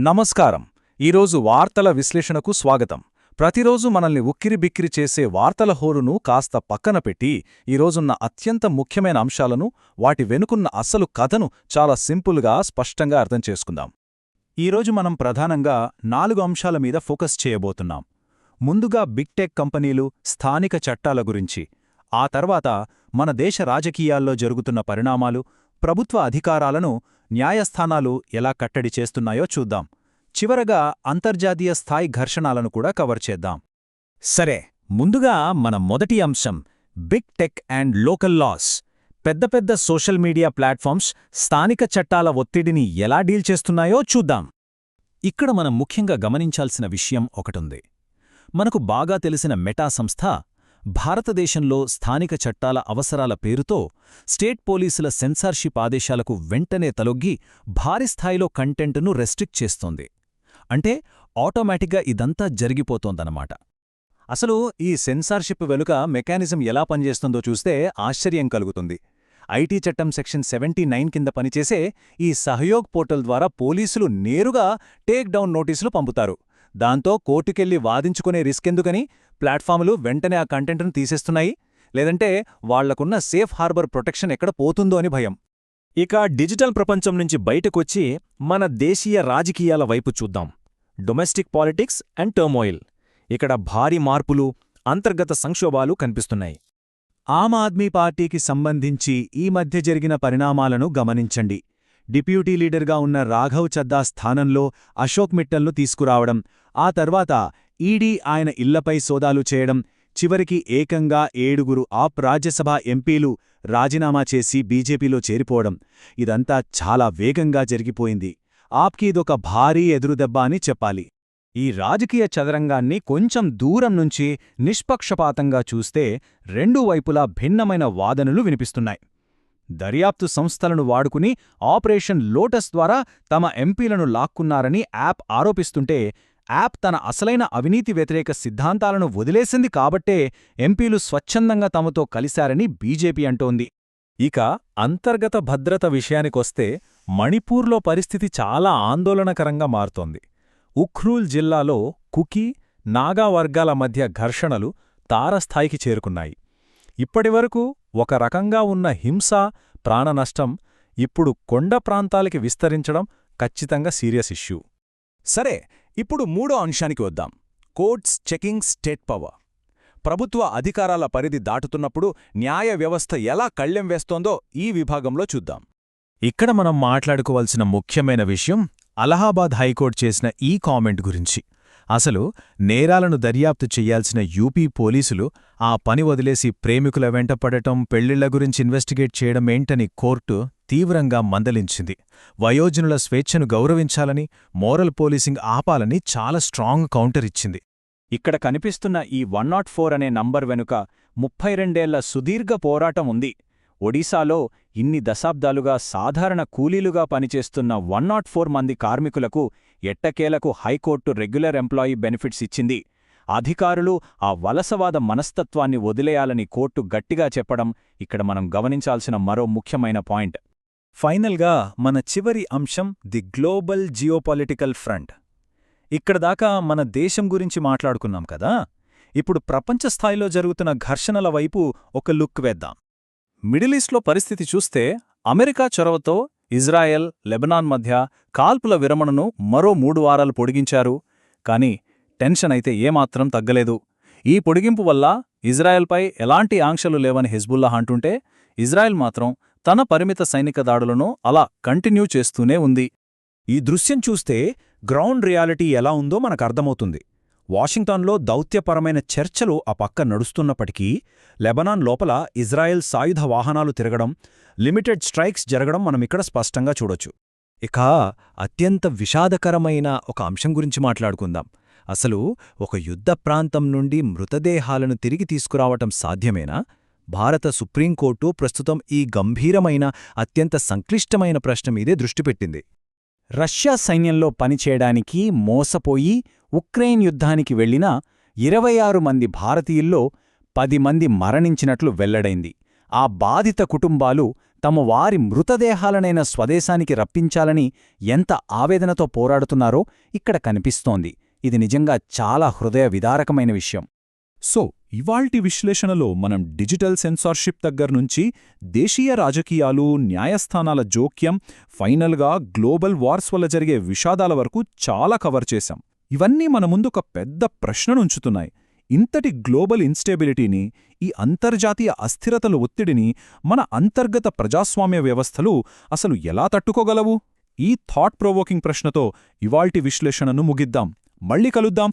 నమస్కారం. ఈరోజు వార్తల విశ్లేషణకు స్వాగతం. ప్రతిరోజు మనల్ని ఉక్కిరిబిక్కిరి చేసే వార్తల హోరును కాస్త పక్కన పెట్టి ఈరోజున్న అత్యంత ముఖ్యమైన అంశాలను, వాటి వెనుకున్న అసలు కథను చాలా సింపుల్గా, స్పష్టంగా అర్థం చేసుకుందాం. ఈరోజు మనం ప్రధానంగా 4 అంశాల మీద ఫోకస్ చేయబోతున్నాం. ముందుగా బిగ్ టెక్ కంపెనీలు, స్థానిక చట్టాల గురించి, ఆ తర్వాత మన దేశ రాజకీయాల్లో జరుగుతున్న పరిణామాలు, ప్రభుత్వ అధికారాలను న్యాయస్థానాలు ఎలా కట్టడి చేస్తున్నాయో చూద్దాం. చివరగా అంతర్జాతీయ స్థాయి ఘర్షణాలను కూడా కవర్ చేద్దాం. సరే, ముందుగా మన మొదటి అంశం big tech and local laws. పెద్ద పెద్ద సోషల్ మీడియా ప్లాట్ఫామ్స్ స్థానిక చట్టాల ఒత్తిడిని ఎలా డీల్ చేస్తున్నాయో చూద్దాం. ఇక్కడ మనం ముఖ్యంగా గమనించాల్సిన విషయం ఒకటుంది. మనకు బాగా తెలిసిన మెటా సంస్థ భారతదేశంలో స్థానిక చట్టాల అవసరాల పేరుతో స్టేట్ పోలీసుల సెన్సార్షిప్ ఆదేశాలకు వెంటనే తలొగ్గి భారీ స్థాయిలో కంటెంట్ను రెస్ట్రిక్ట్ చేస్తోంది. అంటే ఆటోమేటిక్గా ఇదంతా జరిగిపోతోందన్నమాట. అసలు ఈ సెన్సార్షిప్ వెనుక మెకానిజం ఎలా పనిచేస్తుందో చూస్తే ఆశ్చర్యం కలుగుతుంది. ఐటీ చట్టం సెక్షన్ 79 కింద పనిచేసే ఈ సహయోగ్ పోర్టల్ ద్వారా పోలీసులు నేరుగా టేక్ డౌన్ నోటీసులు పంపుతారు. దాంతో కోర్టుకెళ్లి వాదించుకునే రిస్క్ ఎందుకని ప్లాట్ఫాములు వెంటనే ఆ కంటెంట్ను తీసేస్తున్నాయి. లేదంటే వాళ్లకున్న సేఫ్ హార్బర్ ప్రొటెక్షన్ ఎక్కడ పోతుందో అని భయం. ఇక డిజిటల్ ప్రపంచం నుంచి బయటకొచ్చి మన దేశీయ రాజకీయాల వైపు చూద్దాం. Domestic politics and turmoil. ఇక్కడ భారీ మార్పులు, అంతర్గత సంక్షోభాలు కనిపిస్తున్నాయి. ఆమ్ ఆద్మీ పార్టీకి సంబంధించి ఈ మధ్య జరిగిన పరిణామాలను గమనించండి. డిప్యూటీ లీడర్గా ఉన్న రాఘవ్ చద్దా స్థానంలో అశోక్ మిట్టల్ను తీసుకురావడం, ఆ తర్వాత ఈడీ ఆయన ఇళ్లపై సోదాలు చేయడం, చివరికి ఏకంగా 7 ఆప్ రాజ్యసభ ఎంపీలు రాజీనామా చేసి బీజేపీలో చేరిపోవడం, ఇదంతా చాలా వేగంగా జరిగిపోయింది. ఆప్కి ఇదొక భారీ ఎదురుదెబ్బ అని చెప్పాలి. ఈ రాజకీయ చదరంగాన్ని కొంచెం దూరం నుంచి నిష్పక్షపాతంగా చూస్తే రెండు వైపులా భిన్నమైన వాదనలు వినిపిస్తున్నాయి. దర్యాప్తు సంస్థలను వాడుకుని ఆపరేషన్ లోటస్ ద్వారా తమ ఎంపీలను లాక్కున్నారని యాప్ ఆరోపిస్తుంటే, యాప్ తన అసలైన అవినీతి వ్యతిరేక సిద్ధాంతాలను వదిలేసింది కాబట్టే ఎంపీలు స్వచ్ఛందంగా తమతో కలిశారని బీజేపీ అంటోంది. ఇక అంతర్గత భద్రత విషయానికొస్తే మణిపూర్లో పరిస్థితి చాలా ఆందోళనకరంగా మారుతోంది. ఉఖ్రూల్ జిల్లాలో కుకీ, నాగా వర్గాల మధ్య ఘర్షణలు తారస్థాయికి చేరుకున్నాయి. ఇప్పటివరకు ఒక రకంగా ఉన్న హింస, ప్రాణనష్టం ఇప్పుడు కొండ ప్రాంతాలకి విస్తరించడం ఖచ్చితంగా సీరియస్ ఇష్యూ. సరే, ఇప్పుడు మూడో అంశానికి వద్దాం. Courts checking state power. ప్రభుత్వ అధికారాల పరిధి దాటుతున్నప్పుడు న్యాయ వ్యవస్థ ఎలా కళ్ళెం వేస్తోందో ఈ విభాగంలో చూద్దాం. ఇక్కడ మనం మాట్లాడుకోవాల్సిన ముఖ్యమైన విషయం అలహాబాద్ హైకోర్టు చేసిన ఈ కామెంట్ గురించి. అసలు నేరాలను దర్యాప్తు చెయ్యాల్సిన యూపీ పోలీసులు ఆ పని వదిలేసి ప్రేమికుల వెంటపడటం, పెళ్లిళ్ల గురించి ఇన్వెస్టిగేట్ చేయడమేంటని కోర్టు తీవ్రంగా మందలించింది. వయోజనుల స్వేచ్ఛను గౌరవించాలని, మోరల్ పోలీసింగ్ ఆపాలని చాలా స్ట్రాంగ్ కౌంటర్ ఇచ్చింది. ఇక్కడ కనిపిస్తున్న ఈ 104 అనే నంబర్ వెనుక 32 సుదీర్ఘ పోరాటం ఉంది. ఒడిశాలో ఇన్ని దశాబ్దాలుగా సాధారణ కూలీలుగా పనిచేస్తున్న 104 మంది కార్మికులకు ఎట్టకేలకు హైకోర్టు రెగ్యులర్ ఎంప్లాయీ బెనిఫిట్స్ ఇచ్చింది. అధికారులు ఆ వలసవాద మనస్తత్వాన్ని వదిలేయాలని కోర్టు గట్టిగా చెప్పడం ఇక్కడ మనం గమనించాల్సిన మరో ముఖ్యమైన పాయింట్. ఫైనల్గా మన చివరి అంశం ది గ్లోబల్ జియోపాలిటికల్ ఫ్రంట్. ఇక్కడ దాకా మన దేశం గురించి మాట్లాడుకున్నాం కదా. ఇప్పుడు ప్రపంచస్థాయిలో జరుగుతున్న ఘర్షణల వైపు ఒక లుక్ వేద్దాం. మిడిల్ ఈస్ట్లో పరిస్థితి చూస్తే అమెరికా చొరవతో ఇజ్రాయెల్, లెబనాన్ మధ్య కాల్పుల విరమణను మరో 3 వారాలు పొడిగించారు. కానీ టెన్షన్ అయితే ఏమాత్రం తగ్గలేదు. ఈ పొడిగింపు వల్ల ఇజ్రాయెల్పై ఎలాంటి ఆంక్షలు లేవని హిజ్బుల్లాహ్ అంటుంటే, ఇజ్రాయెల్ మాత్రం తన పరిమిత సైనిక దాడులను అలా కంటిన్యూ చేస్తూనే ఉంది. ఈ దృశ్యం చూస్తే గ్రౌండ్ రియాలిటీ ఎలా ఉందో మనకర్థమవుతుంది. వాషింగ్టన్లో దౌత్యపరమైన చర్చలు ఆ పక్క నడుస్తున్నప్పటికీ లెబనాన్ లోపల ఇజ్రాయెల్ సాయుధ వాహనాలు తిరగడం, లిమిటెడ్ స్ట్రైక్స్ జరగడం మనమిక్కడ స్పష్టంగా చూడొచ్చు. ఇక అత్యంత విషాదకరమైన ఒక అంశం గురించి మాట్లాడుకుందాం. అసలు ఒక యుద్ధ ప్రాంతం నుండి మృతదేహాలను తిరిగి తీసుకురావటం సాధ్యమేనా? భారత సుప్రీంకోర్టు ప్రస్తుతం ఈ గంభీరమైన, అత్యంత సంక్లిష్టమైన ప్రశ్న మీదే దృష్టిపెట్టింది. రష్యా సైన్యంలో పనిచేయడానికి మోసపోయి ఉక్రెయిన్ యుద్ధానికి వెళ్లిన 26 మంది భారతీయుల్లో 10 మంది మరణించినట్లు వెల్లడైంది. ఆ బాధిత కుటుంబాలు తమ వారి మృతదేహాలనైన స్వదేశానికి రప్పించాలని ఎంత ఆవేదనతో పోరాడుతున్నారో ఇక్కడ కనిపిస్తోంది. ఇది నిజంగా చాలా హృదయ విదారకమైన విషయం. సో ఇవాల్టి విశ్లేషణలో మనం డిజిటల్ సెన్సార్షిప్ దగ్గర్నుంచి దేశీయ రాజకీయాలు, న్యాయస్థానాల జోక్యం, ఫైనల్గా గ్లోబల్ వార్స్ వల్ల జరిగే విషాదాల వరకు చాలా కవర్ చేశాం. ఇవన్నీ మన ముందొక పెద్ద ప్రశ్ననుంచుతున్నాయి. ఇంతటి గ్లోబల్ ఇన్స్టెబిలిటీని, ఈ అంతర్జాతీయ అస్థిరతల ఒత్తిడిని మన అంతర్గత ప్రజాస్వామ్య వ్యవస్థలు అసలు ఎలా తట్టుకోగలవు? ఈ థాట్ ప్రొవోకింగ్ ప్రశ్నతో ఇవాల్టి విశ్లేషణను ముగిద్దాం. మళ్ళీ కలుద్దాం.